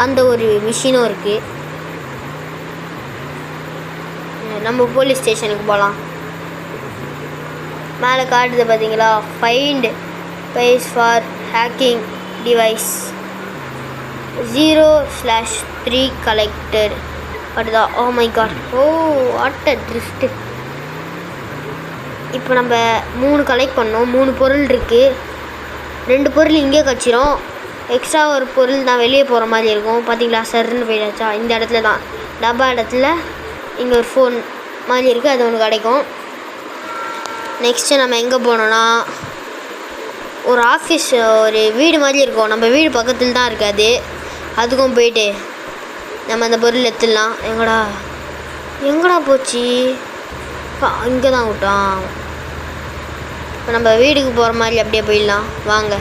அந்த ஒரு மிஷினும் இருக்குது. நம்ம போலீஸ் ஸ்டேஷனுக்கு போகலாம். மேலே காட்டுது பார்த்தீங்களா, find pies for hacking device 0/3 collected. அதுதான். Oh my god, oh what a drift. இப்போ நம்ம 3 கலெக்ட் பண்ணோம். 3 பொருள் இருக்குது. 2 பொருள் இங்கே கச்சிரும். எக்ஸ்ட்ரா ஒரு பொருள் தான் வெளியே போகிற மாதிரி இருக்கும். பார்த்தீங்களா, சர்ன்னு போயிடாச்சா. இந்த இடத்துல தான் டப்பா இடத்துல இங்கே ஒரு ஃபோன் மாதிரி இருக்குது, அது ஒன்று கிடைக்கும். நெக்ஸ்ட்டு நம்ம எங்கே போனோன்னா ஒரு ஆஃபீஸ், ஒரு வீடு மாதிரி இருக்கும். நம்ம வீடு பக்கத்தில் தான் இருக்காது. அதுக்கும் போயிட்டு நம்ம அந்த பொருள் எடுத்துடலாம். எங்கடா போச்சு? இங்கே தான் விட்டான். இப்போ நம்ம வீட்டுக்கு போகிற மாதிரி அப்படியே போயிடலாம் வாங்க.